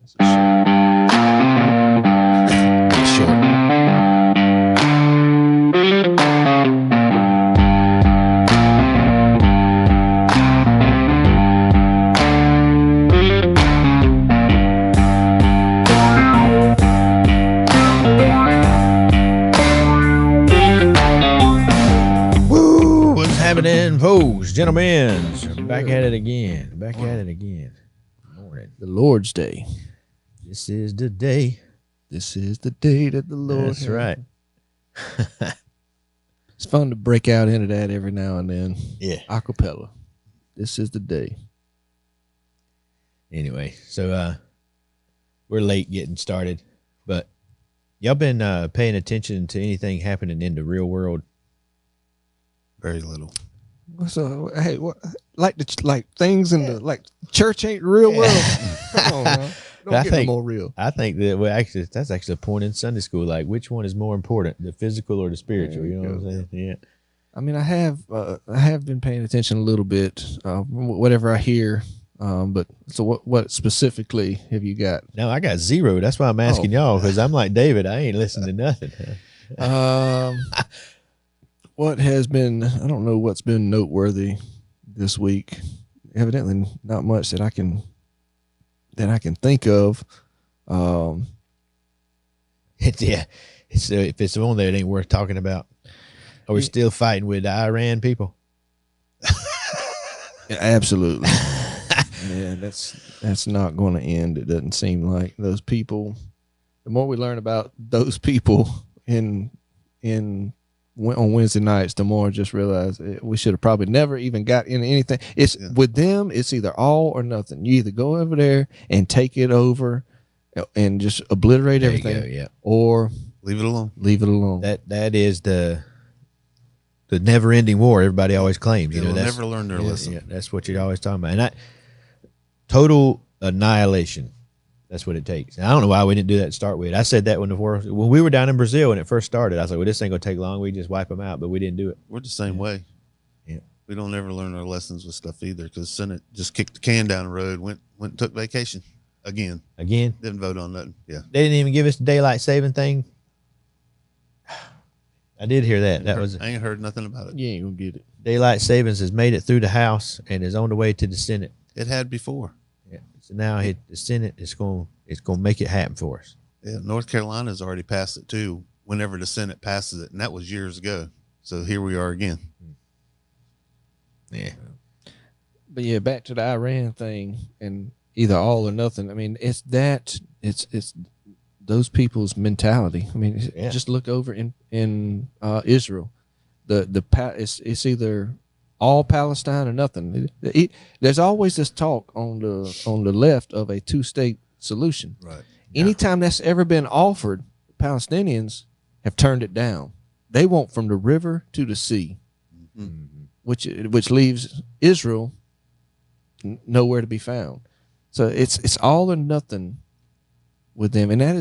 It's short. Woo! What's happening, folks, gentlemen? Back at it again. Morning. The Lord's Day. This is the day. This is the day that the Lord That's has. right. It's fun to break out into that every now and then. Yeah. Acapella. This is the day. Anyway, so we're late getting started, but y'all been paying attention to anything happening in the real world? Very little. So hey, what like things in the church ain't real world. Come on, now. Don't get no more real. I think that that's actually a point in Sunday school. Like, which one is more important, the physical or the spiritual? You know what I'm saying? Yeah. I mean, I have been paying attention a little bit, whatever I hear. But so what specifically have you got? No, I got zero. That's why I'm asking y'all, because I'm like David. I ain't listening to nothing. What has been? I don't know what's been noteworthy this week. Evidently, not much that I can think of. Yeah, if it's on there, it ain't worth talking about. Are we still fighting with the Iran people? Yeah, absolutely. Yeah, that's not going to end. It doesn't seem like those people. The more we learn about those people on Wednesday nights, the more I just realize we should have probably never even got into anything. With them, it's either all or nothing. You either go over there and take it over and just obliterate everything, yeah, or Leave it alone. That is the never-ending war everybody always claims. They'll that's never learn their lesson. Yeah, that's what you're always talking about. And total annihilation. That's what it takes. And I don't know why we didn't do that to start with. I said that when we were down in Brazil when it first started. I was like, well, this ain't going to take long. We just wipe them out, but we didn't do it. We're the same way. Yeah. We don't ever learn our lessons with stuff either, because Senate just kicked the can down the road, went and took vacation again. Didn't vote on nothing. Yeah. They didn't even give us the daylight saving thing. I did hear that. I ain't heard nothing about it. you ain't gonna get it. Daylight savings has made it through the House and is on the way to the Senate. It had before. Yeah. So now the Senate is going to make it happen for us. Yeah. North Carolina's already passed it too, whenever the Senate passes it. And that was years ago. So here we are again. Yeah. But yeah, back to the Iran thing and either all or nothing. I mean, it's those people's mentality. I mean, just look over in Israel. It's either all Palestine or nothing. There's always this talk on the left of a two-state solution. Right. Anytime that's ever been offered, Palestinians have turned it down. They want from the river to the sea, which leaves Israel nowhere to be found. So it's all or nothing with them, and that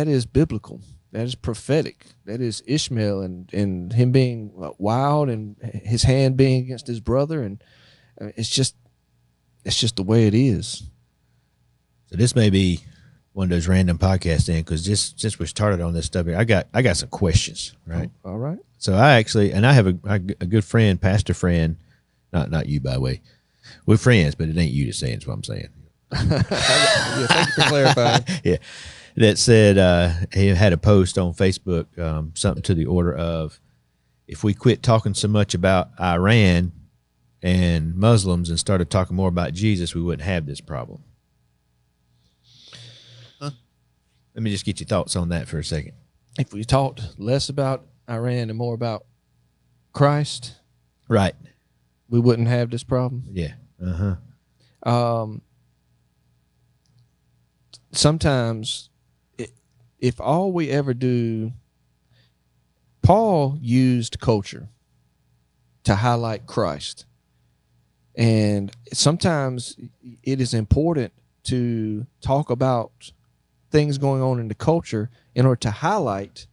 is biblical. That is prophetic. That is Ishmael and him being wild and his hand being against his brother, and it's just the way it is. So this may be one of those random podcasts, because just since we started on this stuff here, I got some questions, right? Oh, all right. So I have a good friend, pastor friend, not you, by the way. We're friends, but it ain't you that's saying it's what I'm saying. Yeah, thank you for clarifying. Yeah. That said, he had a post on Facebook, something to the order of, if we quit talking so much about Iran and Muslims and started talking more about Jesus, we wouldn't have this problem. Huh? Let me just get your thoughts on that for a second. If we talked less about Iran and more about Christ, Right. we wouldn't have this problem. Yeah. Sometimes if all we ever do, Paul used culture to highlight Christ. And sometimes it is important to talk about things going on in the culture in order to highlight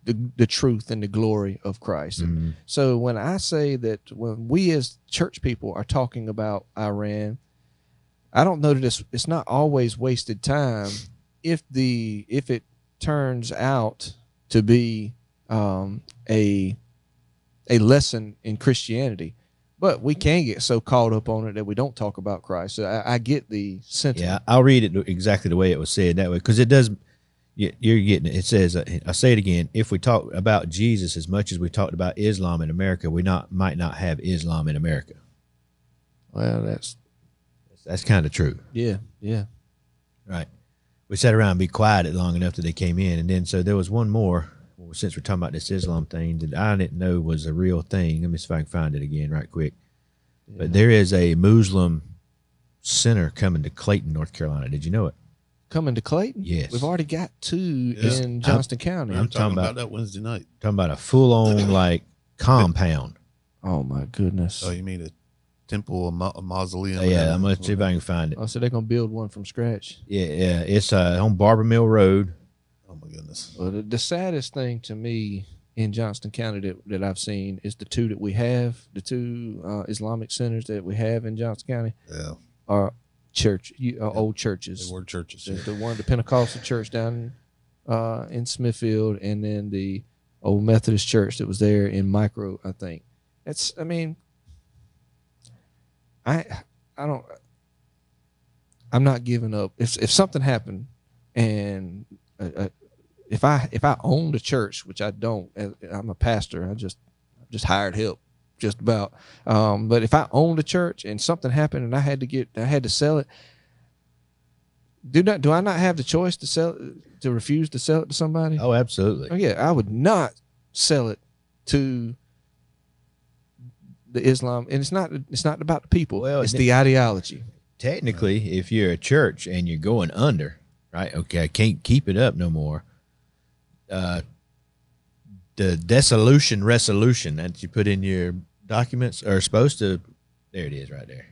the truth and the glory of Christ. Mm-hmm. So when I say that when we as church people are talking about Iran, I don't know that it's not always wasted time if it turns out to be a lesson in Christianity. But we can get so caught up on it that we don't talk about Christ. So I get the sentiment. Yeah, I'll read it exactly the way it was said that way, because it does. You're getting it. It says, I'll say it again. If we talk about Jesus as much as we talked about Islam in America, we might not have Islam in America. Well, that's kind of true. Yeah. Right. We sat around and be quiet long enough that they came in, and then so there was one more. Well, since we're talking about this Islam thing that I didn't know was a real thing. Let me see if I can find it again right quick. Yeah. But there is a Muslim center coming to Clayton, North Carolina. Did you know it? Coming to Clayton? Yes. We've already got 2 in Johnston County. I'm talking about that Wednesday night. Talking about a full-on like compound. Oh my goodness. Oh, you mean a temple, a mausoleum? Oh, yeah, I'm going to see if I can find it. Oh, so they're going to build one from scratch? Yeah. It's on Barber Mill Road. Oh my goodness. Well, the saddest thing to me in Johnston County that I've seen is the 2 that we have, the 2 Islamic centers that we have in Johnston County. Yeah. Are old churches. They were churches. The one, the Pentecostal church down in Smithfield, and then the old Methodist church that was there in Micro, I think. I'm not giving up. If something happened, and if I owned a church, which I don't, I'm a pastor. I just hired help, just about. But if I owned a church and something happened and I had to sell it, do I not have the choice to refuse to sell it to somebody? Oh, absolutely. Oh yeah, I would not sell it to the Islam, and it's not about the people. Well, it's the ideology. Technically, if you're a church and you're going under, right? Okay, I can't keep it up no more. The dissolution resolution that you put in your documents are supposed to, there it is right there,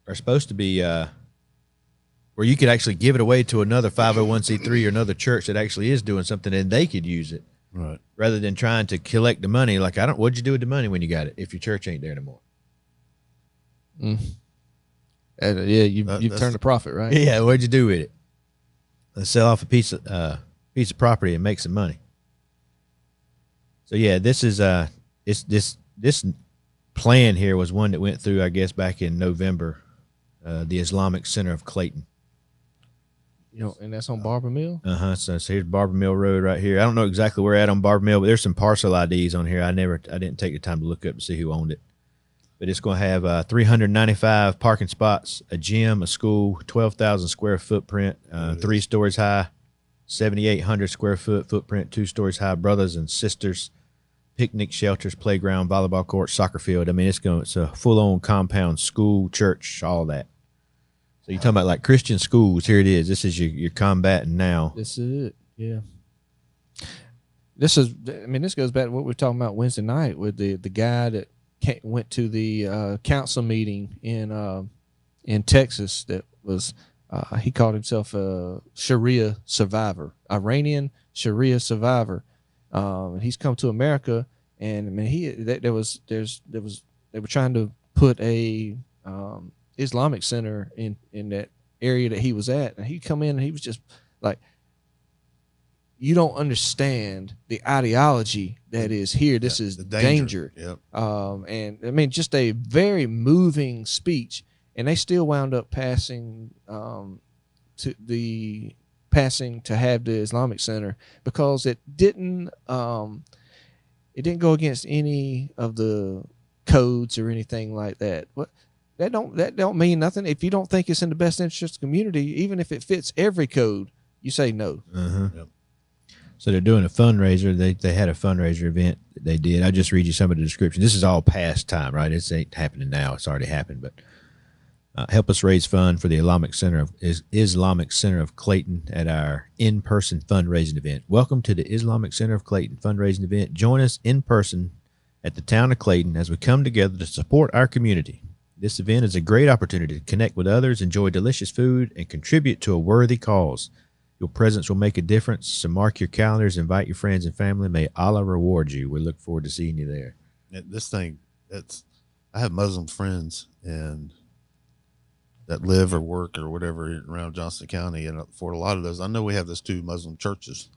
are supposed to be where you could actually give it away to another 501c3 or another church that actually is doing something, and they could use it, right? Rather than trying to collect the money. Like, what'd you do with the money when you got it if your church ain't there anymore? Yeah, you've turned a profit, right? Yeah, what'd you do with it? Let's sell off a piece of property and make some money. So yeah, this is this plan here was one that went through, I guess, back in November. The Islamic Center of Clayton. And that's on Barber Mill? So here's Barber Mill Road right here. I don't know exactly where at on Barber Mill, but there's some parcel IDs on here. I didn't take the time to look up and see who owned it. But it's going to have 395 parking spots, a gym, a school, 12,000 square footprint, 3 stories high, 7,800 square foot footprint, 2 stories high, brothers and sisters, picnic shelters, playground, volleyball court, soccer field. I mean, it's a full-on compound, school, church, all that. So you're talking about like Christian schools. Here it is. This is your combating now. This is it. Yeah. This goes back to what we were talking about Wednesday night with the guy that went to the council meeting in Texas. That was he called himself a Sharia survivor, Iranian Sharia survivor. He's come to America, and I mean they were trying to put a Islamic center in that area that he was at, and he come in and he was just like, you don't understand the ideology that is here. This is the danger. Yep. And I mean, just a very moving speech, and they still wound up passing to have the Islamic Center because it didn't go against any of the codes or anything like that. But that don't mean nothing. If you don't think it's in the best interest of the community, even if it fits every code, you say no. Yep. So they're doing a fundraiser. They had a fundraiser event that they did. I'll just read you some of the description. This is all past time, right? It ain't happening now. It's already happened. But help us raise fund for the Islamic Center of Clayton at our in-person fundraising event. Welcome to the Islamic Center of Clayton fundraising event. Join us in person at the town of Clayton as we come together to support our community. This event is a great opportunity to connect with others, enjoy delicious food, and contribute to a worthy cause. Your presence will make a difference, so mark your calendars, invite your friends and family. May Allah reward you. We look forward to seeing you there. This thing, I have Muslim friends, and that live or work or whatever around Johnston County. And for a lot of those, I know we have those 2 Muslim churches,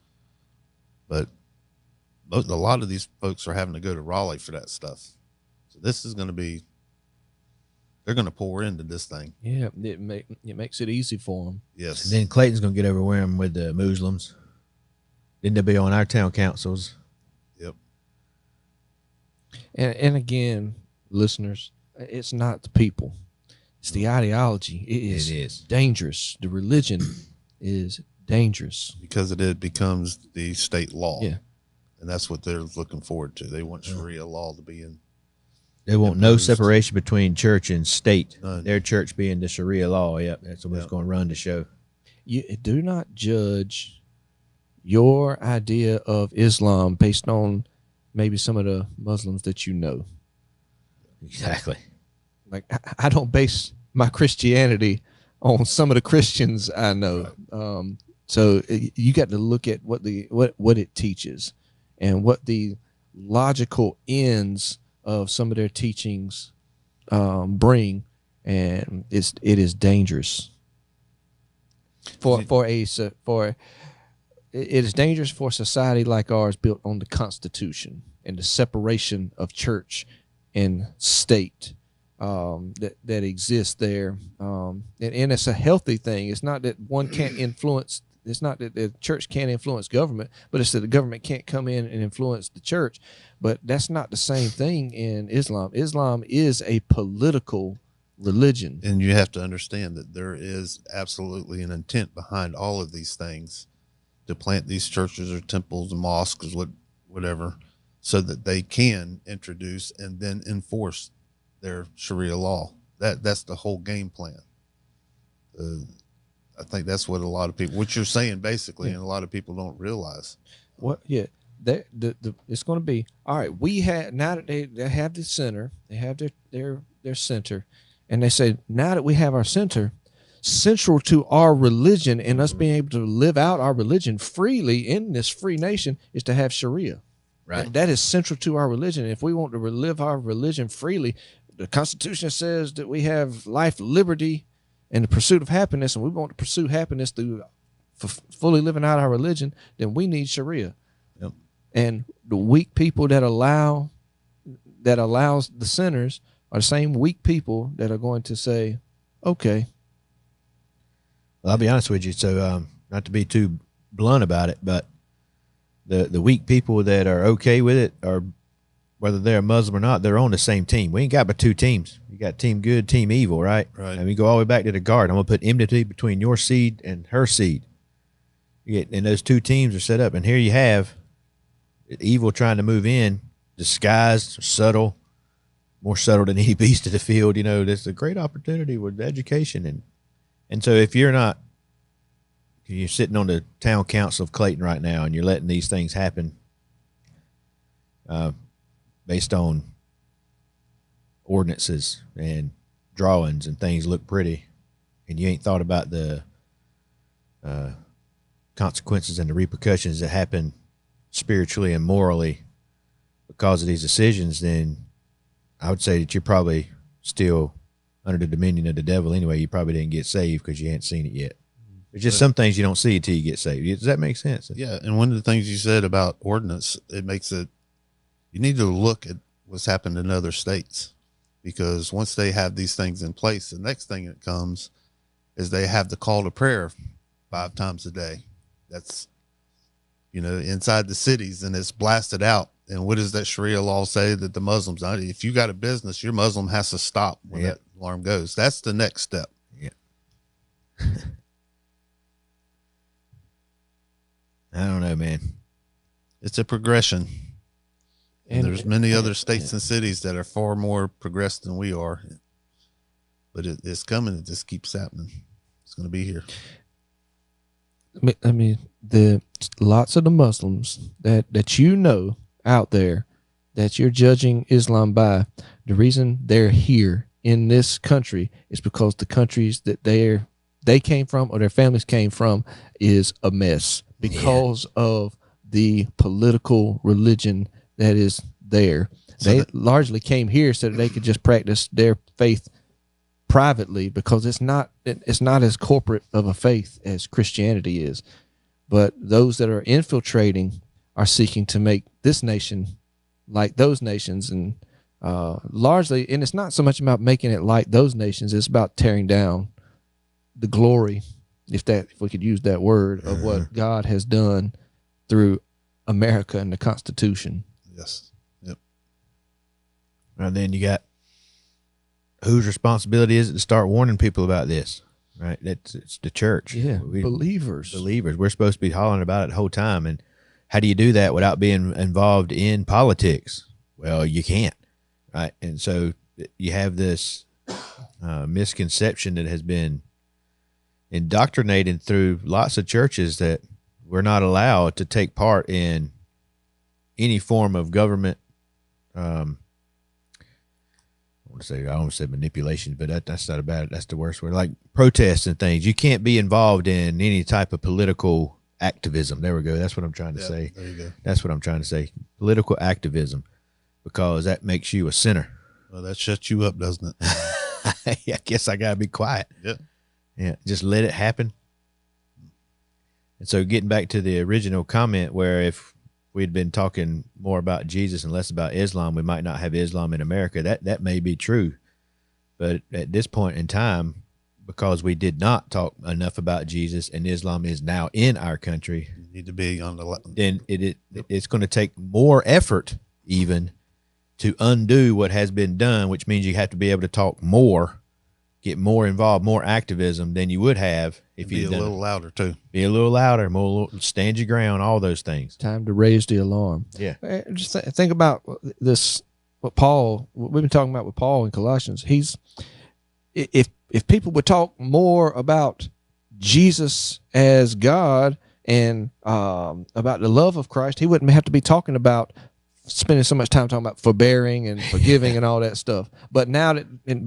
but a lot of these folks are having to go to Raleigh for that stuff. So this is going to be, they're going to pour into this thing. Yeah, it makes it easy for them. Yes. And then Clayton's going to get overwhelmed with the Muslims. Then they'll be on our town councils. Yep. And again, listeners, it's not the people. It's the ideology. It is dangerous. The religion is dangerous. Because it becomes the state law. Yeah. And that's what they're looking forward to. They want Sharia law to be in. They want no separation between church and state. None. Their church being the Sharia law. Yep, that's what's going to run the show. You do not judge your idea of Islam based on maybe some of the Muslims that you know. Exactly. Like I don't base my Christianity on some of the Christians I know. So you got to look at what it teaches and what the logical ends of some of their teachings bring, and it is dangerous it is dangerous for a society like ours built on the Constitution and the separation of church and state that exists there, and it's a healthy thing. It's not that one can't influence. It's not that the church can't influence government, but it's that the government can't come in and influence the church. But that's not the same thing in Islam. Islam is a political religion. And you have to understand that there is absolutely an intent behind all of these things to plant these churches or temples and mosques, whatever, so that they can introduce and then enforce their Sharia law. That's the whole game plan. I think that's what a lot of people, what you're saying basically, and a lot of people don't realize. What? Yeah, it's going to be all right. We have now that they have the center, they have their center, and they say now that we have our center, central to our religion and us being able to live out our religion freely in this free nation is to have Sharia. Right. That is central to our religion. If we want to live our religion freely, the Constitution says that we have life, liberty, and the pursuit of happiness, and we want to pursue happiness through fully living out our religion, then we need Sharia. Yep. And the weak people that allows the sinners are the same weak people that are going to say, okay. Well, I'll be honest with you. So, not to be too blunt about it, but the weak people that are okay with it, or whether they're a Muslim or not, they're on the same team. We ain't got but 2 teams. You got team good, team evil, right? Right. And we go all the way back to the garden. I'm gonna put enmity between your seed and her seed. And those 2 teams are set up, and here you have evil trying to move in, disguised, subtle, more subtle than any beast of the field. You know, there's a great opportunity with education, and so if you're sitting on the town council of Clayton right now, and you're letting these things happen, based on ordinances and drawings and things look pretty, and you ain't thought about the consequences and the repercussions that happen spiritually and morally because of these decisions, then I would say that you're probably still under the dominion of the devil anyway. You probably didn't get saved because you hadn't seen it yet. There's just some things you don't see until you get saved. Does that make sense? Yeah, and one of the things you said about ordinance, it makes it, you need to look at what's happened in other states, because once they have these things in place, the next thing that comes is they have the call to prayer 5 times a day. That's, inside the cities, and it's blasted out. And what does that Sharia law say that the Muslims, if you got a business, your Muslim has to stop when that alarm goes. That's the next step. Yeah. I don't know, man. It's a progression. And there's many other states and cities that are far more progressed than we are. But it's coming. It just keeps happening. It's going to be here. I mean, lots of the Muslims that out there that you're judging Islam by, the reason they're here in this country is because the countries that they came from or their families came from is a mess because of the political religion that is there. So they largely came here so that they could just practice their faith privately, because it's not as corporate of a faith as Christianity is. But those that are infiltrating are seeking to make this nation like those nations, and largely, and it's not so much about making it like those nations, it's about tearing down the glory, if we could use that word, of what God has done through America and the Constitution. Yes. Yep. And then you got, whose responsibility is it to start warning people about this? Right? It's the church. Yeah, believers. We're supposed to be hollering about it the whole time. And how do you do that without being involved in politics? Well, you can't. Right? And so you have this misconception that has been indoctrinated through lots of churches that we're not allowed to take part in any form of government. I almost said manipulation, but that's not about it. That's the worst word. Like protests and things. You can't be involved in any type of political activism. There we go. That's what I'm trying to say. There you go. That's what I'm trying to say. Political activism, because that makes you a sinner. Well, that shuts you up, doesn't it? I guess I gotta be quiet. Yeah. Yeah. Just let it happen. And so getting back to the original comment, where if we'd been talking more about Jesus and less about Islam, we might not have Islam in America. That may be true. But at this point in time, because we did not talk enough about Jesus and Islam is now in our country, You need to be on the then it's going to take more effort even to undo what has been done, which means you have to be able to talk more, get more involved, more activism than you would have if be you a little louder too. Be a little louder, more stand your ground, all those things. Time to raise the alarm. Yeah. Just think about this. We've been talking about with Paul in Colossians. If people would talk more about Jesus as God and about the love of Christ, he wouldn't have to be talking about spending so much time talking about forbearing and forgiving and all that stuff. But now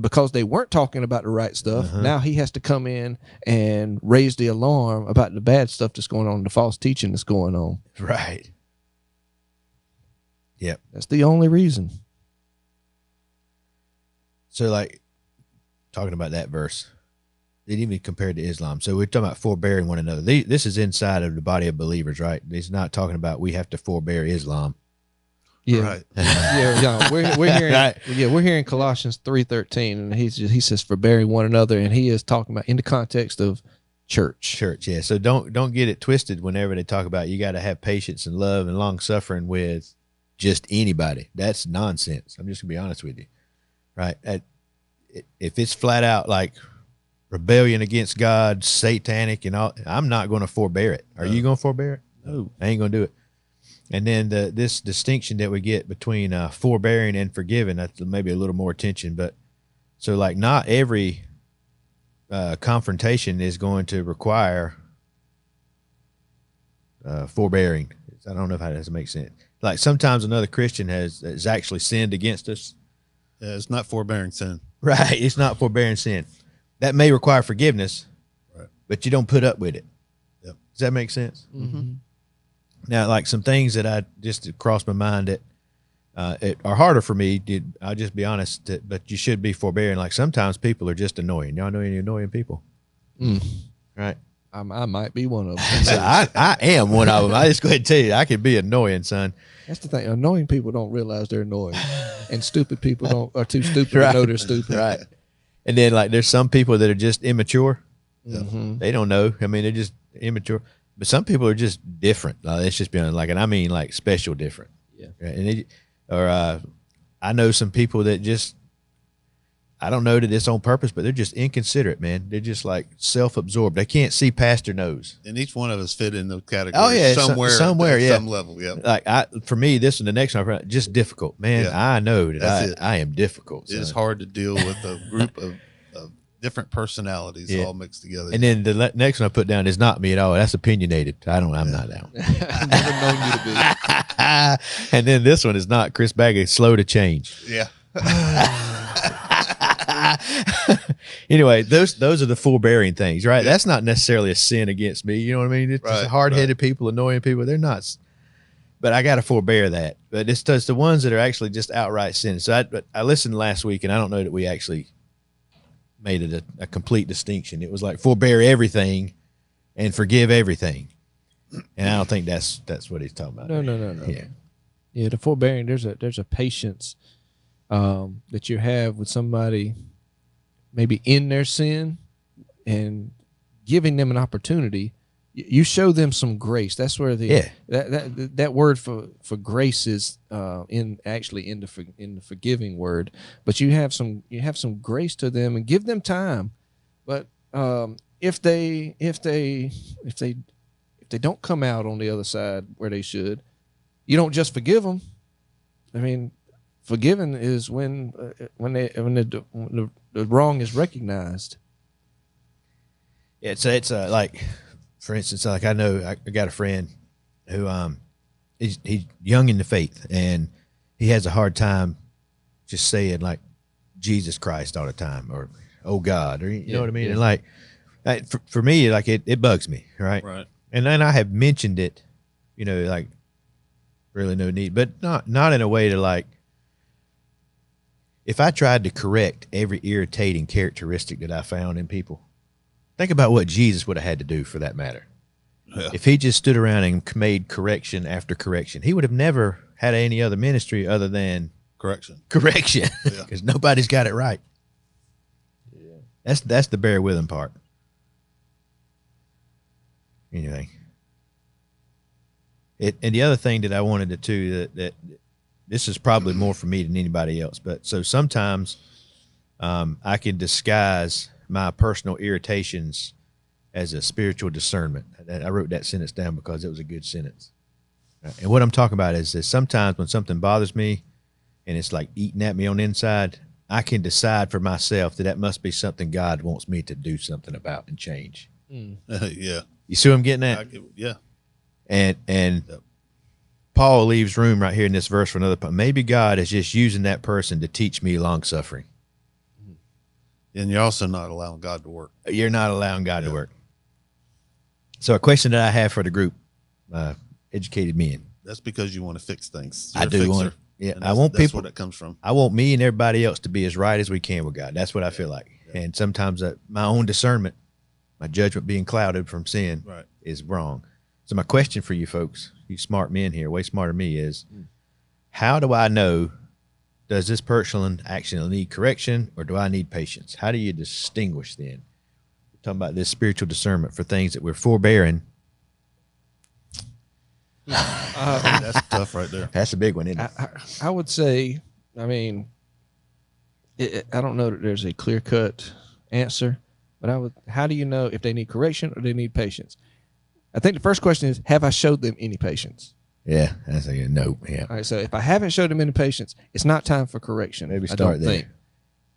because they weren't talking about the right stuff, now he has to come in and raise the alarm about the bad stuff that's going on, the false teaching that's going on. Right. Yep. That's the only reason. So, like, talking about that verse, it even compared to Islam. So we're talking about forbearing one another. This is inside of the body of believers, right? He's not talking about we have to forbear Islam. Yeah, Right. yeah. We're hearing, Right. we're hearing Colossians 3:13, and he says forbearing one another, and he is talking about in the context of church. Yeah. So don't get it twisted whenever they talk about you got to have patience and love and long suffering with just anybody. That's nonsense. I'm just gonna be honest with you, right? If it's flat out like rebellion against God, satanic and all, I'm not going to forbear it. Are you going to forbear it? No, I ain't going to do it. And then this distinction that we get between forbearing and forgiving, that's maybe a little more attention. But so like not every confrontation is going to require forbearing. I don't know if that doesn't make sense. Like sometimes another Christian has actually sinned against us. Yeah, it's not forbearing sin. Right. It's not forbearing sin. That may require forgiveness, Right. but you don't put up with it. Yep. Does that make sense? Mm-hmm. Now, like some things that I just crossed my mind that are harder for me. I'll just be honest, but you should be forbearing. Like sometimes people are just annoying. Y'all know any annoying people? Right. I might be one of them. So I am one of them. I just go ahead and tell you, I can be annoying, son. That's the thing. Annoying people don't realize they're annoying, and stupid people are too stupid to know they're stupid. Right. And then like there's some people that are just immature. Mm-hmm. They don't know. I mean, they're just immature. But some people are just different. Let's just be honest. Like, and I mean like special different. Yeah. And I know some people that just, I don't know that it's on purpose, but they're just inconsiderate, man. They're just like self-absorbed. They can't see past their nose. And each one of us fit in the category. Oh, yeah, somewhere, yeah. some level. Yeah. Like for me, this and the next one, just difficult, man. Yeah. I know That's that I am difficult. It's son. hard to deal with a group of different personalities all mixed together. And then the next one I put down is not me at all. That's opinionated. I'm not that one. I've never known you to be. And then this one is not Chris Baggett, slow to change. Yeah. Anyway, those are the forbearing things, right? Yeah. That's not necessarily a sin against me. You know what I mean? It's right, hard-headed people, annoying people. They're not. But I got to forbear that. But it's the ones that are actually just outright sin. So I listened last week, and I don't know that we actually made it a complete distinction. It was like forbear everything and forgive everything. And I don't think that's what he's talking about. No. Yeah. Yeah, the forbearing, there's a patience that you have with somebody maybe in their sin and giving them an opportunity. You show them some grace. That's where that word for grace is in the forgiving word. But you have some grace to them and give them time. But if they don't come out on the other side where they should, you don't just forgive them. I mean, forgiving is when the wrong is recognized. Yeah, it's like, for instance, like I know I got a friend who he's young in the faith, and he has a hard time just saying like Jesus Christ all the time, or oh God, or you know what I mean. Yeah. And like for me, like it bugs me, right? Right. And then I have mentioned it, like really no need, but not in a way to like. If I tried to correct every irritating characteristic that I found in people, think about what Jesus would have had to do for that matter. Yeah. If he just stood around and made correction after correction, he would have never had any other ministry other than Correction. correction, Yeah. because nobody's got it right. Yeah, that's the bear with him part. Anyway, and the other thing that I wanted to too that this is probably more for me than anybody else, but so sometimes I can disguise my personal irritations as a spiritual discernment. I wrote that sentence down because it was a good sentence. And what I'm talking about is that sometimes when something bothers me and it's like eating at me on the inside, I can decide for myself that must be something God wants me to do something about and change. Yeah. You see what I'm getting at? Yeah. And Yep. Paul leaves room right here in this verse for another point. Maybe God is just using that person to teach me long suffering. And you're also not allowing God to work. You're not allowing God to work. So a question that I have for the group, educated men. That's because you want to fix things. I You're a do fixer. want. Yeah, And I want that's people. where that comes from. I want me and everybody else to be as right as we can with God. That's what I feel like. Yeah. And sometimes my own discernment, my judgment being clouded from sin, Right. is wrong. So my question for you folks, you smart men here, way smarter than me, is how do I know, does this person actually need correction or do I need patience? How do you distinguish then? We're talking about this spiritual discernment for things that we're forbearing. That's tough right there. That's a big one, isn't it? I would say, I mean, I don't know that there's a clear-cut answer, but how do you know if they need correction or they need patience? I think the first question is, have I showed them any patience? Yeah, that's a no. Yeah. All right, so if I haven't showed them any patience, it's not time for correction. Maybe I start don't there. think.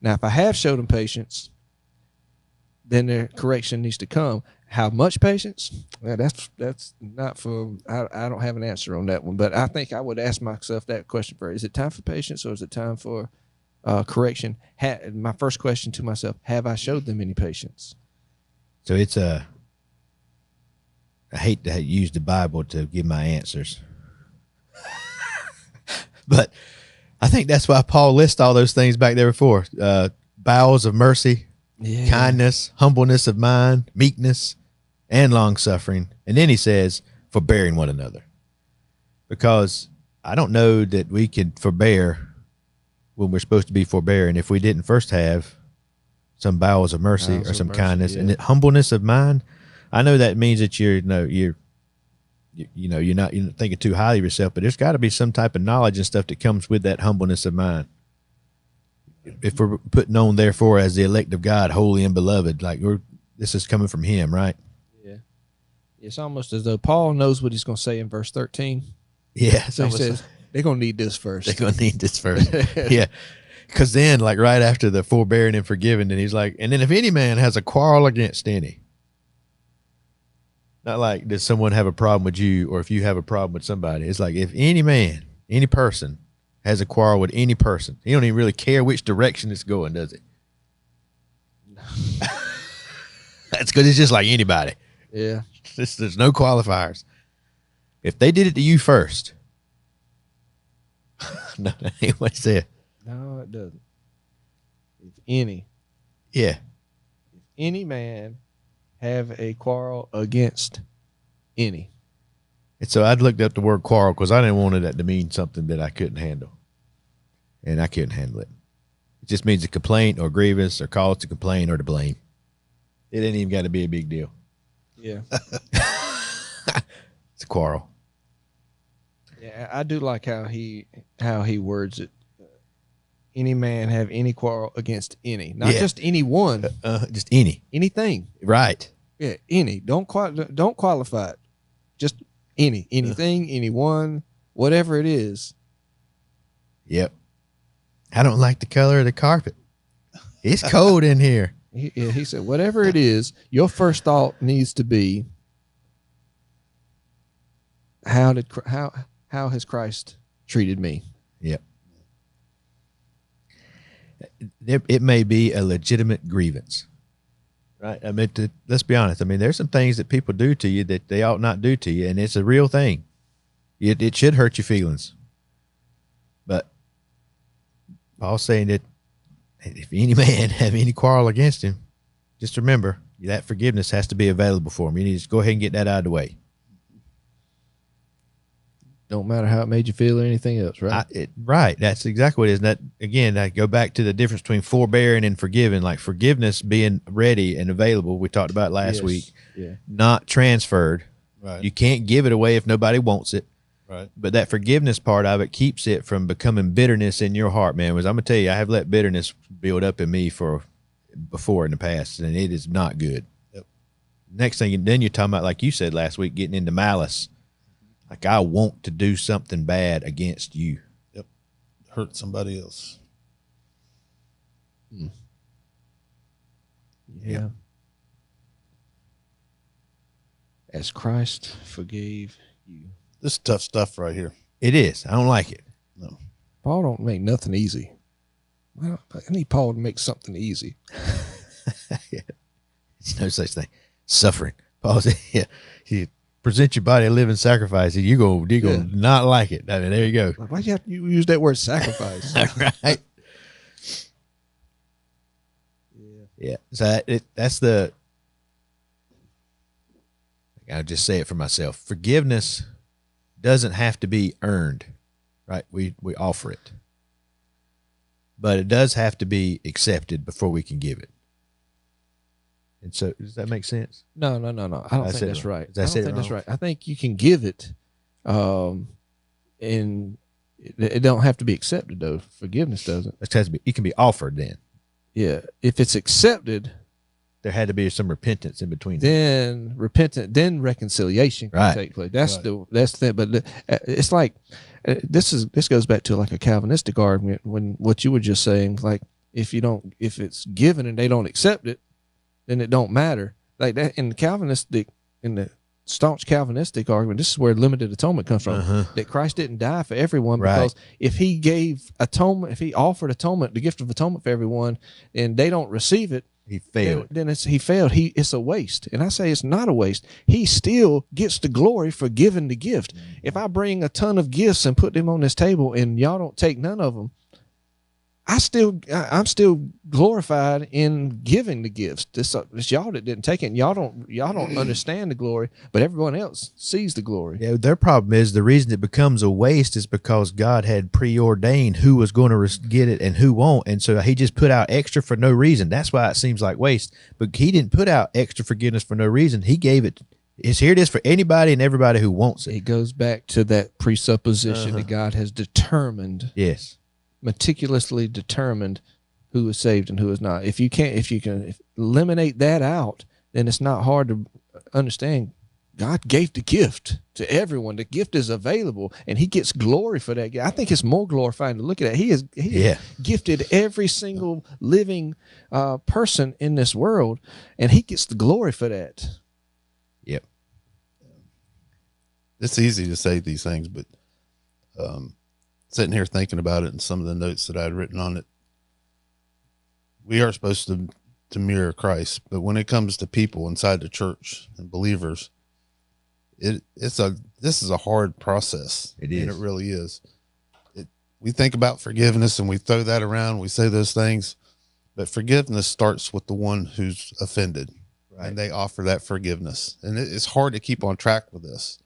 Now, if I have showed them patience, then their correction needs to come. How much patience? Well, that's not for. I don't have an answer on that one, but I think I would ask myself that question first: is it time for patience or is it time for correction? My first question to myself: have I showed them any patience? So it's I hate to use the Bible to give my answers, but I think that's why Paul lists all those things back there before: bowels of mercy, kindness, humbleness of mind, meekness, and long suffering. And then he says, forbearing one another. Because I don't know that we can forbear when we're supposed to be forbearing if we didn't first have some bowels of mercy or some kindness and humbleness of mind. I know that means that you're not thinking too highly of yourself, but there's got to be some type of knowledge and stuff that comes with that humbleness of mind. If we're putting on, therefore, as the elect of God, holy and beloved, like this is coming from Him, right? Yeah, it's almost as though Paul knows what he's going to say in verse 13. Yeah. So he says they're going to need this first. They're going to need this first. Yeah. Because then, like right after the forbearing and forgiving, and he's like, and then if any man has a quarrel against any, not like does someone have a problem with you or if you have a problem with somebody. It's like if any man, any person has a quarrel with any person, he don't even really care which direction it's going, does it? That's good. It's just like anybody. Yeah. There's no qualifiers. If they did it to you first, no, that ain't what it said. No, it doesn't. If any. Yeah. any man have a quarrel against any? And so I'd looked up the word quarrel because I didn't want it to mean something that I couldn't handle. And I couldn't handle it. It just means a complaint or grievance or cause to complain or to blame. It ain't even got to be a big deal. Yeah. It's a quarrel. Yeah, I do like how he words it. Any man have any quarrel against any, not just anyone, just anything. Right. Yeah, any. Don't qualify it. Just anything, anyone, whatever it is. Yep. I don't like the color of the carpet. It's cold in here. He said, whatever it is, your first thought needs to be, how has Christ treated me? Yep. It may be a legitimate grievance, right? I mean, let's be honest. I mean, there's some things that people do to you that they ought not do to you, and it's a real thing. It should hurt your feelings. But Paul's saying that if any man have any quarrel against him, just remember that forgiveness has to be available for him. You need to just go ahead and get that out of the way. Don't matter how it made you feel or anything else, right? Right. That's exactly what it is. And that, again, I go back to the difference between forbearing and forgiving. Like forgiveness being ready and available, we talked about last week, not transferred. Right. You can't give it away if nobody wants it. Right. But that forgiveness part of it keeps it from becoming bitterness in your heart, man. Because I'm going to tell you, I have let bitterness build up in me before in the past, and it is not good. Yep. Next thing, then you're talking about, like you said last week, getting into malice. Like I want to do something bad against you. Yep. Hurt somebody else. Yeah. Yep. As Christ forgave you. This is tough stuff right here. It is. I don't like it. No. Paul don't make nothing easy. Well, I need Paul to make something easy. It's no such thing. Suffering. Paul said, you present your body a living sacrifice, and you're gonna not like it. I mean, there you go. Why'd you have to use that word sacrifice? Right. Yeah. So that's the. I'll just say it for myself. Forgiveness doesn't have to be earned, right? We offer it, but it does have to be accepted before we can give it. And so, does that make sense? No. I don't think that's right. I don't think that's right. I think you can give it, and it don't have to be accepted though. Forgiveness doesn't. It has to be. It can be offered then. Yeah, if it's accepted, there had to be some repentance in between. Then reconciliation can take place. That's the thing. But it's like this goes back to like a Calvinistic argument when what you were just saying. Like if it's given and they don't accept it, then it don't matter. Like that in the staunch Calvinistic argument, this is where limited atonement comes from. That Christ didn't die for everyone because if he gave atonement, if he offered atonement, the gift of atonement for everyone, and they don't receive it, he failed. Then he failed. It's a waste. And I say it's not a waste. He still gets the glory for giving the gift. If I bring a ton of gifts and put them on this table and y'all don't take none of them, I'm still glorified in giving the gifts. It's y'all that didn't take it. And y'all don't understand the glory, but everyone else sees the glory. Yeah, their problem is the reason it becomes a waste is because God had preordained who was going to get it and who won't, and so he just put out extra for no reason. That's why it seems like waste. But he didn't put out extra forgiveness for no reason. He gave it. Here it is for anybody and everybody who wants it. It goes back to that presupposition that God has determined. Yes. Meticulously determined who is saved and who is not. If you can eliminate that out, then it's not hard to understand. God gave the gift to everyone. The gift is available, and he gets glory for that. I think it's more glorifying to look at it. He has gifted every single living person in this world, and he gets the glory for that. Yep. It's easy to say these things, but sitting here thinking about it and some of the notes that I had written on it, we are supposed to mirror Christ, but when it comes to people inside the church and believers, this is a hard process. It is. And it really is. We think about forgiveness and we throw that around. We say those things, But forgiveness starts with the one who's offended, Right. and they offer that forgiveness. And it's hard to keep on track with this.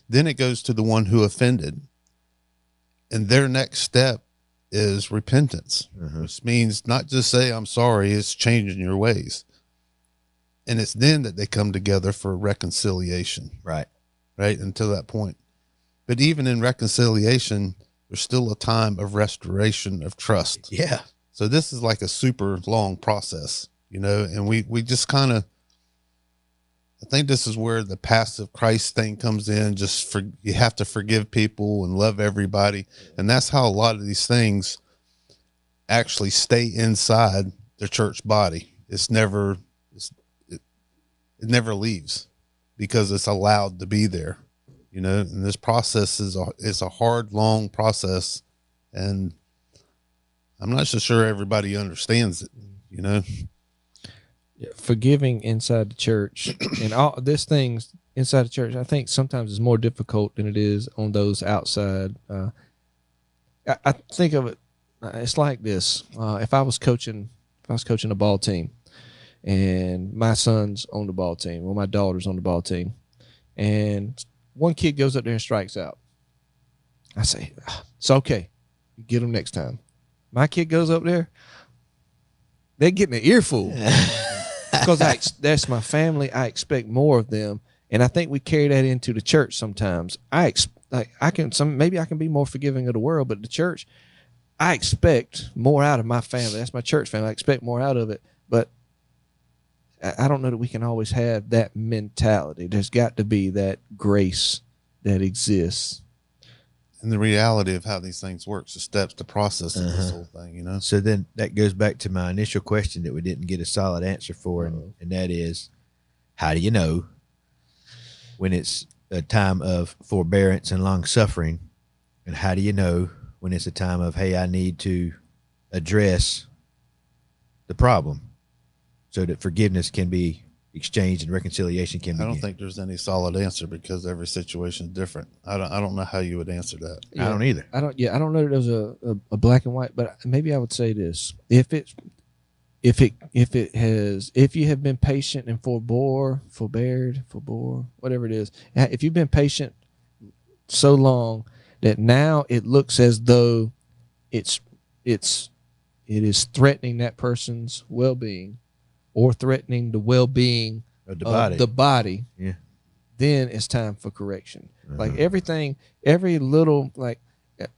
Then it goes to the one who offended, and their next step is repentance, which means not just say, I'm sorry, it's changing your ways. And it's then that they come together for reconciliation. Right. Right. Until that point. But even in reconciliation, there's still a time of restoration of trust. Yeah. So this is like a super long process, you know, and we just kind of, I think this is where the passive Christ thing comes in. You have to forgive people and love everybody. And that's how a lot of these things actually stay inside the church body. It never leaves because it's allowed to be there, you know, and this process is a hard, long process. And I'm not so sure everybody understands it, you know. Forgiving inside the church and all this things inside the church, I think sometimes is more difficult than it is on those outside. I think of it, it's like this. If I was coaching a ball team and my son's on the ball team or my daughter's on the ball team and one kid goes up there and strikes out, I say, it's okay. You get them next time. My kid goes up there, they're getting an earful. Because that's my family. I expect more of them, and I think we carry that into the church sometimes. Maybe I can be more forgiving of the world, but the church, I expect more out of my family. That's my church family. I expect more out of it, but I don't know that we can always have that mentality. There's got to be that grace that exists. And the reality of how these things work, the steps, the process of this whole thing, you know? So then that goes back to my initial question that we didn't get a solid answer for, and that is, how do you know when it's a time of forbearance and long suffering, and how do you know when it's a time of, hey, I need to address the problem so that forgiveness can be exchanged and reconciliation can be. I don't think there's any solid answer because every situation is different. I don't know how you would answer that. I don't either. I don't know that there's a black and white, but maybe I would say this: if you have been patient and forbeared, whatever it is, if you've been patient so long that now it looks as though it is threatening that person's well-being or threatening the well-being Of of the body, Yeah. then it's time for correction. Like every little, like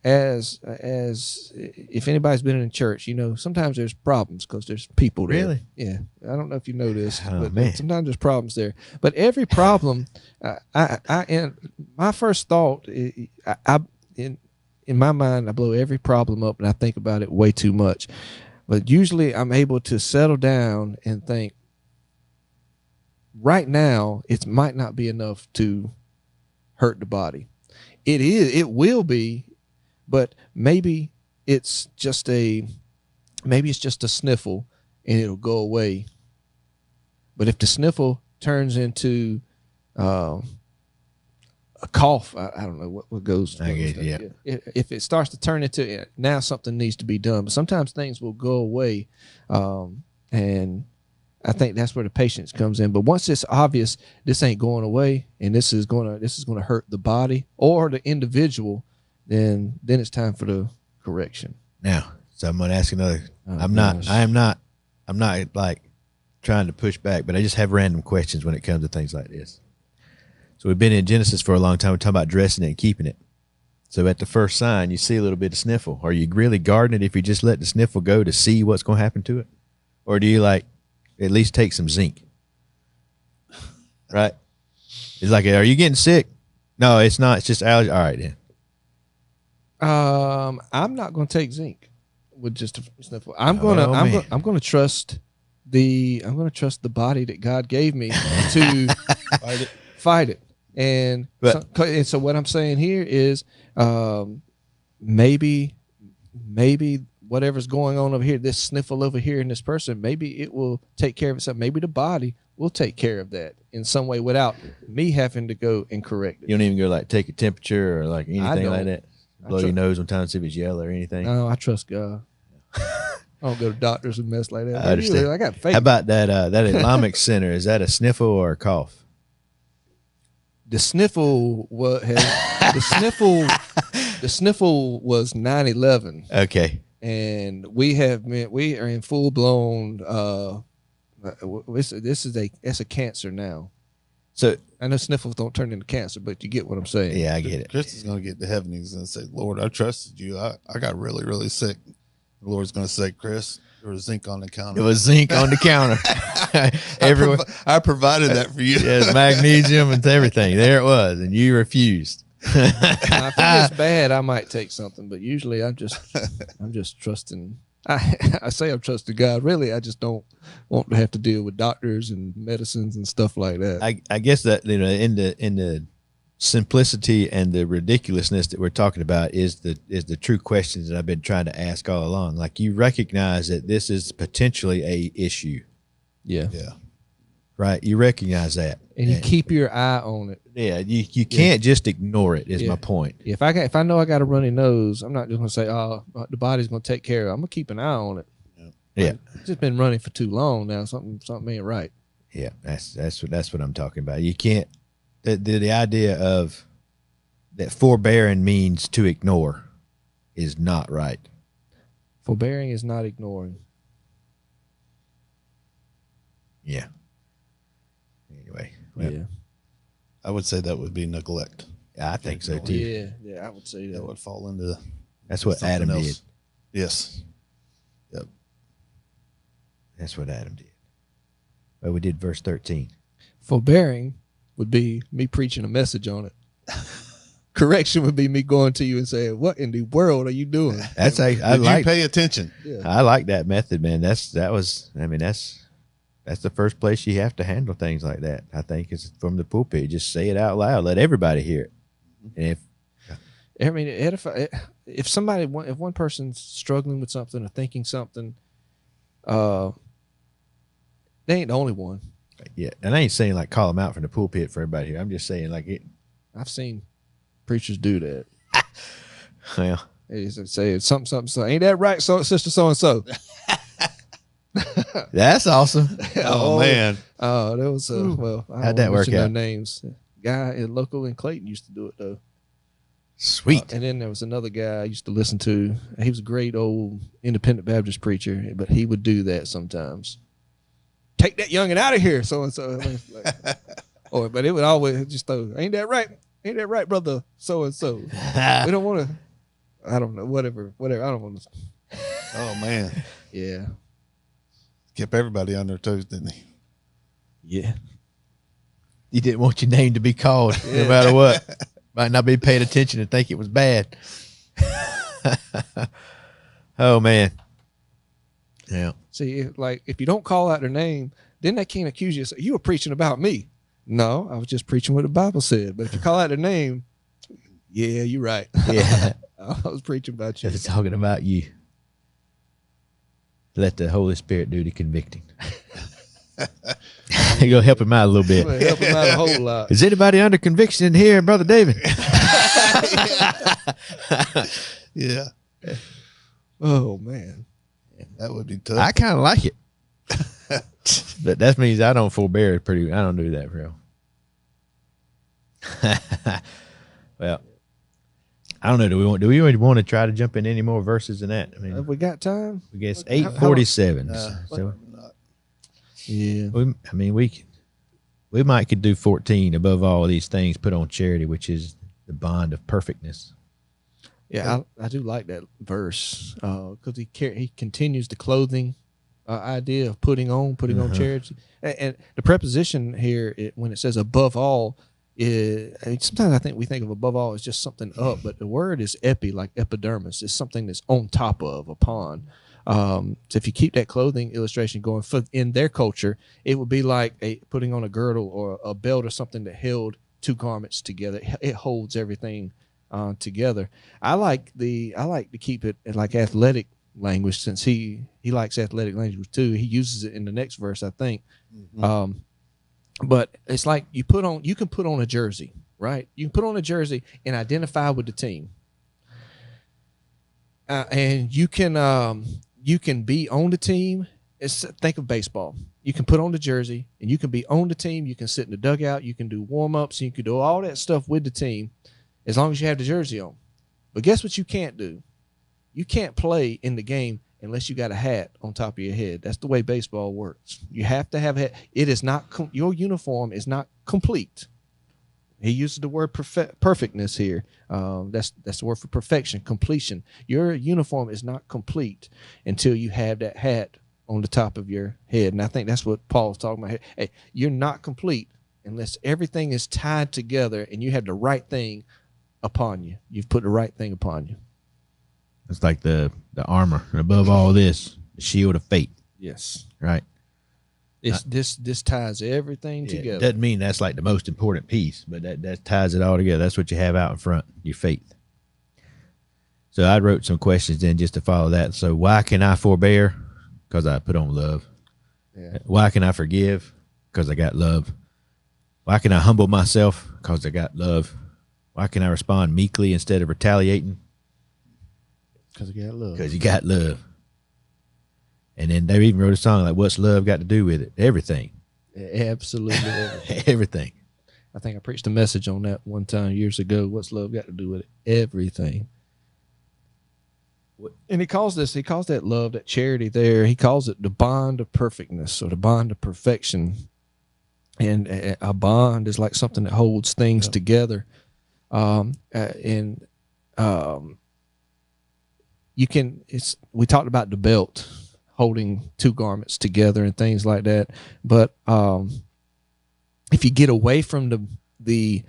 as if anybody's been in church, you know, sometimes there's problems because there's people there. Really? Yeah. I don't know if you know this, Oh, but man. sometimes there's problems there. But every problem, and my first thought, in my mind, I blow every problem up and I think about it way too much. But usually I'm able to settle down and think, right now, it might not be enough to hurt the body. It will be, but maybe it's just a sniffle and it'll go away. But if the sniffle turns into a cough, I don't know what goes. I get it, yeah. If it starts to turn into now something needs to be done, but sometimes things will go away, and I think that's where the patience comes in. But once it's obvious this ain't going away, and this is gonna hurt the body or the individual, then it's time for the correction. Now, so I'm going to ask another. Oh, I'm gosh. not like trying to push back, but I just have random questions when it comes to things like this. So we've been in Genesis for a long time. We're talking about dressing it and keeping it. So at the first sign, you see a little bit of sniffle. Are you really guarding it if you just let the sniffle go to see what's going to happen to it? Or do you like at least take some zinc? Right? It's like, are you getting sick? No, it's not. It's just allergy. All right, then. I'm not going to take zinc with just a sniffle. I'm going to trust the body that God gave me to fight it. And so what I'm saying here is maybe whatever's going on over here, this sniffle over here in this person, maybe it will take care of itself. Maybe the body will take care of that in some way without me having to go and correct it. You don't even go like take a temperature or like anything like don't. that? Blow your nose sometimes, see if it's yellow or anything? No, I trust God. I don't go to doctors and mess like that. I understand. I got faith. How about that Islamic center? Is that a sniffle or a cough? The sniffle was the sniffle was 9/11, Okay. and we are in full blown. It's a cancer now. So I know sniffles don't turn into cancer, but you get what I'm saying. yeah, I get it. Chris is going to get to heaven. He's going to say, Lord, I trusted you. I got really, really sick. The Lord's going to say, Chris, there was zinc on the counter. It was zinc on the counter. Everywhere. I provided that for you. Yes, magnesium and everything. There it was, and you refused. Now, if it gets bad, I might take something, but usually I'm just trusting. I say I'm trusting God. Really, I just don't want to have to deal with doctors and medicines and stuff like that. I guess that in the simplicity and the ridiculousness that we're talking about is the true questions that I've been trying to ask all along. Like, you recognize that this is potentially a issue, Yeah. right? You recognize that, And you keep your eye on it. yeah, you can't just ignore it. Is Yeah. my point. If I know I got a runny nose, I'm not just gonna say, "Oh, the body's gonna take care of it." I'm gonna keep an eye on it. Yeah. It's just been running for too long now. Something ain't right. Yeah, that's what I'm talking about. You can't the idea of that forbearing means to ignore is not right. Forbearing is not ignoring. Yeah. Anyway, well, Yeah. I would say that would be neglect. I think so too. Yeah, I would say That that. would fall into That's what something Adam else. did. Yes. That's what Adam did. Well, we did verse 13. Forbearing would be me preaching a message on it. Correction would be me going to you and saying, "What in the world are you doing?" That's I Did you like pay attention? Yeah. I like that method, man. That's the first place you have to handle things like that. I think is from the pulpit. Just say it out loud. Let everybody hear it. And if one person's struggling with something or thinking something, they ain't the only one. yeah, and I ain't saying like call them out from the pulpit for everybody here. I'm just saying like it. I've seen preachers do that. Well, They just say something. So ain't that right, so sister so and so? that's awesome. Oh, man. Oh, that was well. I How'd don't that wanna work mention their out? Names. Guy local in Clayton used to do it though. Sweet. And then there was another guy I used to listen to. He was a great old independent Baptist preacher, but he would do that sometimes. Take that youngin' out of here, so and so. But it would always just throw, ain't that right? Ain't that right, brother? So and so. We don't want to. I don't know. Whatever. I don't want to. Oh, man. Yeah. Kept everybody on their toes, didn't he? Yeah. You didn't want your name to be called no matter what. Might not be paying attention and think it was bad. Oh man. Yeah. See, if you don't call out their name, then they can't accuse you. You were preaching about me. No, I was just preaching what the Bible said. But if you call out their name, yeah, you're right. Yeah. I was preaching about you. Just talking about you. Let the Holy Spirit do the convicting. You'll help him out a little bit. I'm gonna help him out a whole lot. Is anybody under conviction in here, Brother David? Yeah. Oh man. That would be tough. I kind of like it. But that means I don't forbear I don't do that real. Well, I don't know. Do we want to try to jump in any more verses than that? I mean, Have we got time? we guess how long- 8:47. So Yeah. we might could do 14. Above all these things, put on charity, which is the bond of perfectness. Yeah, I do like that verse because he continues the clothing idea of putting on charity, and the preposition here when it says above all, sometimes I think we think of above all as just something up, but the word is epi, like epidermis. It's something that's on top of, upon. So if you keep that clothing illustration going in their culture, it would be like putting on a girdle or a belt or something that held two garments together. It holds everything together. I like to keep it in like athletic language, since he likes athletic language too. He uses it in the next verse, I think. Mhm. But it's like you can put on a jersey, right? You can put on a jersey and identify with the team. And you can you can be on the team. Think of baseball. You can put on the jersey and you can be on the team. You can sit in the dugout. You can do warm-ups. You can do all that stuff with the team as long as you have the jersey on. But guess what you can't do? You can't play in the game unless you got a hat on top of your head. That's the way baseball works. You have to have a hat. It is not your uniform is not complete. He uses the word perfectness here. That's the word for perfection, completion. Your uniform is not complete until you have that hat on the top of your head. And I think that's what Paul's talking about here. Hey, you're not complete unless everything is tied together and you have the right thing upon you. You've put the right thing upon you. It's like the armor. And above all this, the shield of faith. Yes. Right? This ties everything together. Doesn't mean that's like the most important piece, but that ties it all together. That's what you have out in front, your faith. So I wrote some questions in just to follow that. So why can I forbear? Because I put on love. Yeah. Why can I forgive? Because I got love. Why can I humble myself? Because I got love. Why can I respond meekly instead of retaliating? Because you got love. Because you got love. And then they even wrote a song like, what's love got to do with it? Everything. Absolutely everything. Everything. I think I preached a message on that one time years ago. What's love got to do with it? Everything. And he calls that love, that charity there, he calls it the bond of perfectness or the bond of perfection. And a bond is like something that holds things together. We talked about the belt holding two garments together and things like that. But if you get away from the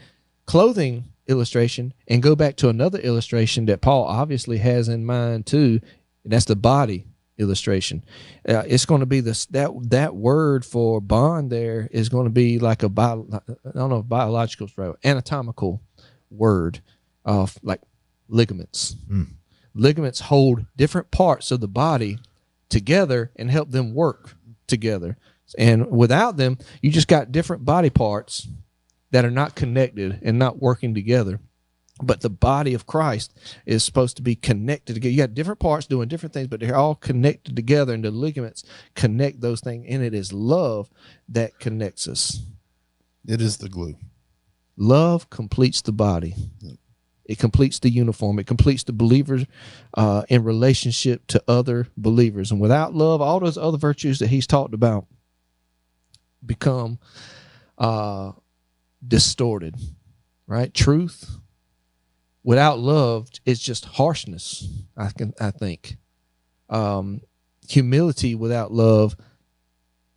clothing illustration and go back to another illustration that Paul obviously has in mind too, and that's the body illustration. It's going to be that word for bond there is going to be like biological, right? Anatomical word of like ligaments. Ligaments hold different parts of the body together and help them work together. And without them, you just got different body parts that are not connected and not working together. But the body of Christ is supposed to be connected together. You got different parts doing different things, but they're all connected together, and the ligaments connect those things. And it is love that connects us. It is the glue. Love completes the body. Yep. It completes the uniform. It completes the believers in relationship to other believers. And without love, all those other virtues that he's talked about become distorted, right? Truth without love is just harshness. I think humility without love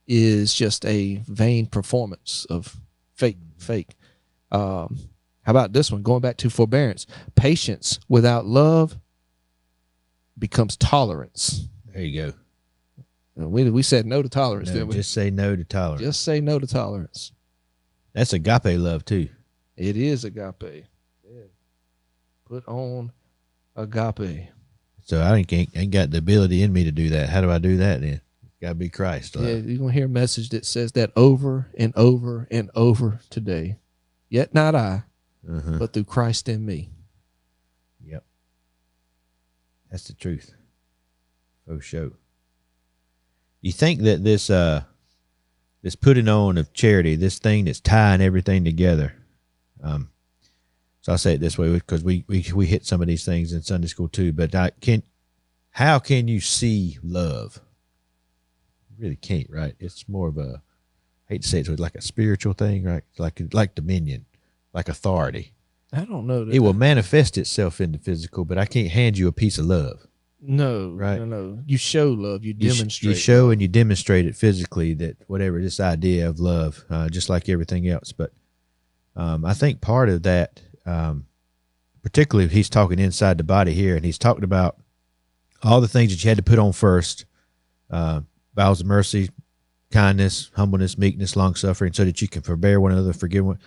is just a vain performance of fake. How about this one? Going back to forbearance, patience without love becomes tolerance. There you go. We said no to tolerance, didn't we? Just say no to tolerance. Just say no to tolerance. That's agape love too. It is agape. Yeah. Put on agape. So I ain't got the ability in me to do that. How do I do that then? It's got to be Christ. Yeah, you're going to hear a message that says that over and over and over today. Yet not I, but through Christ in me. Yep. That's the truth. For sure. You think that this putting on of charity, this thing that's tying everything together. So I'll say it this way because we hit some of these things in Sunday school too. But how can you see love? You really can't, right? It's more of a, I hate to say it, so it's like a spiritual thing, right? Like dominion, like authority. I don't know. It will manifest itself in the physical, but I can't hand you a piece of love. No, right? No. You show love. You demonstrate. You show and you demonstrate it physically. That whatever this idea of love, just like everything else. But I think part of that, particularly if he's talking inside the body here, and he's talking about all the things that you had to put on first: bowels of mercy, kindness, humbleness, meekness, long suffering, so that you can forbear one another, forgive one.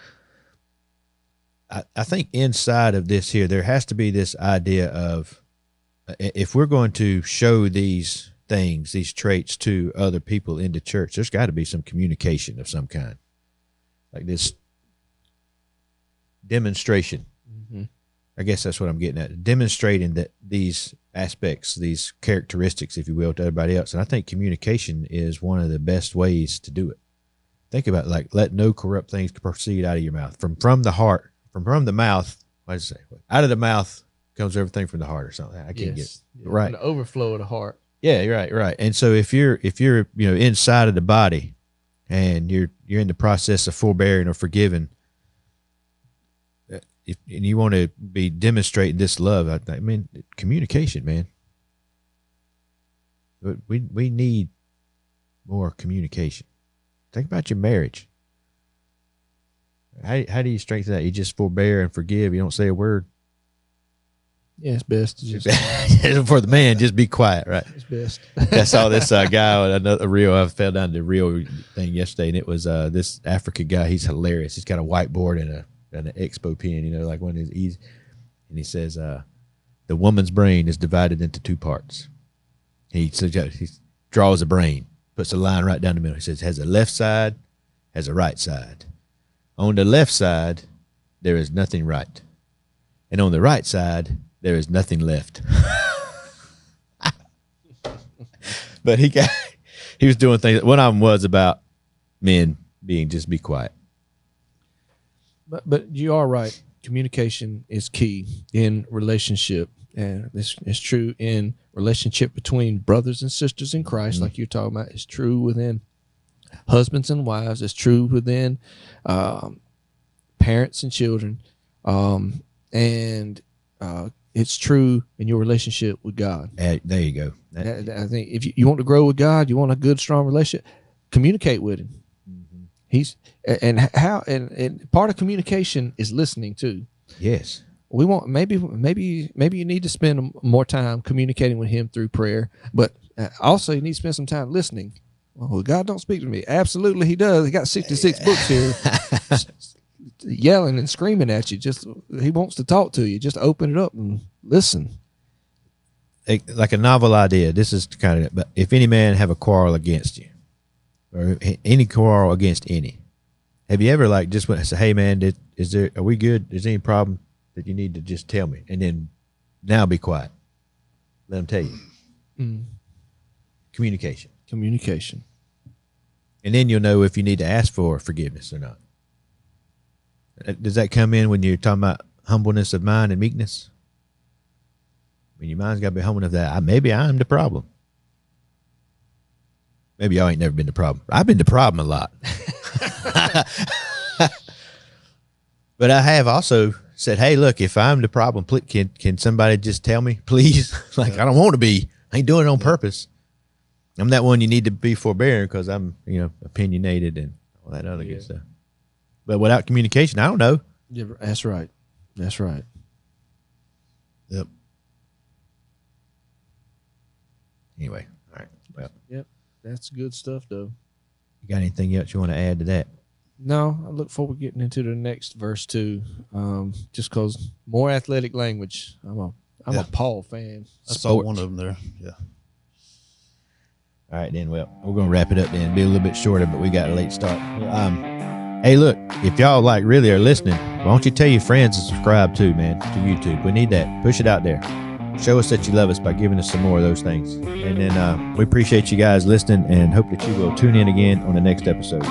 I think inside of this here, there has to be this idea of, if we're going to show these things, these traits to other people in the church, there's got to be some communication of some kind, like this demonstration. I guess that's what I'm getting at. Demonstrating that these aspects, these characteristics, if you will, to everybody else. And I think communication is one of the best ways to do it. Think about it, like, let no corrupt things proceed out of your mouth. From the heart, from the mouth, what does it say? Out of the mouth comes everything from the heart or something. I can't get Yeah. right. The overflow of the heart. Yeah, you're right. And so if you're inside of the body and you're in the process of forbearing or forgiving, and you want to be demonstrating this love, I mean, communication, man. We need more communication. Think about your marriage. How do you strengthen that? You just forbear and forgive. You don't say a word. Yeah, it's best to just. For the man, just be quiet, right? It's best. I saw this guy on another reel. I fell down the reel thing yesterday, and it was this Africa guy. He's hilarious. He's got a whiteboard and an expo pen, like one of these. And he says, the woman's brain is divided into two parts. He draws a brain, puts a line right down the middle. He says, has a left side, has a right side. On the left side, there is nothing right. And on the right side, there is nothing left. But he was doing things. One of them was about men being just be quiet. But you are right. Communication is key in relationship, and it's true in relationship between brothers and sisters in Christ, like you're talking about. It's true within husbands and wives. It's true within parents and children, and it's true in your relationship with God. There you go. I think if you want to grow with God, you want a good, strong relationship, communicate with Him. And part of communication is listening too. Yes. We want maybe you need to spend more time communicating with Him through prayer, but also you need to spend some time listening. Well, God don't speak to me. Absolutely, He does. He got 66 books here, yelling and screaming at you. Just He wants to talk to you. Just open it up and listen. Like a novel idea. This is kind of. But if any man have a quarrel against you, or any quarrel against any, have you ever just went and said, "Hey man, are we good? Is there any problem that you need to just tell me?" And then now be quiet. Let them tell you. Communication. And then you'll know if you need to ask for forgiveness or not. Does that come in when you're talking about humbleness of mind and meekness? I mean, your mind's got to be humble enough that maybe I'm the problem. Maybe y'all ain't never been the problem. I've been the problem a lot. But I have also said, hey, look, if I'm the problem, can somebody just tell me, please? I don't want to be. I ain't doing it on purpose. I'm that one you need to be forbearing because I'm, opinionated and all that other good stuff. But without communication, I don't know. Yeah, that's right. Yep. Anyway, all right. Well, yep. That's good stuff, though. You got anything else you want to add to that? No, I look forward to getting into the next verse too. Just because more athletic language. I'm a Paul fan. I saw one of them there. Yeah. All right, then. Well, we're going to wrap it up then. Be a little bit shorter, but we got a late start. Hey, look, if y'all really are listening, why don't you tell your friends to subscribe too, man, to YouTube? We need that. Push it out there. Show us that you love us by giving us some more of those things. And then we appreciate you guys listening and hope that you will tune in again on the next episode.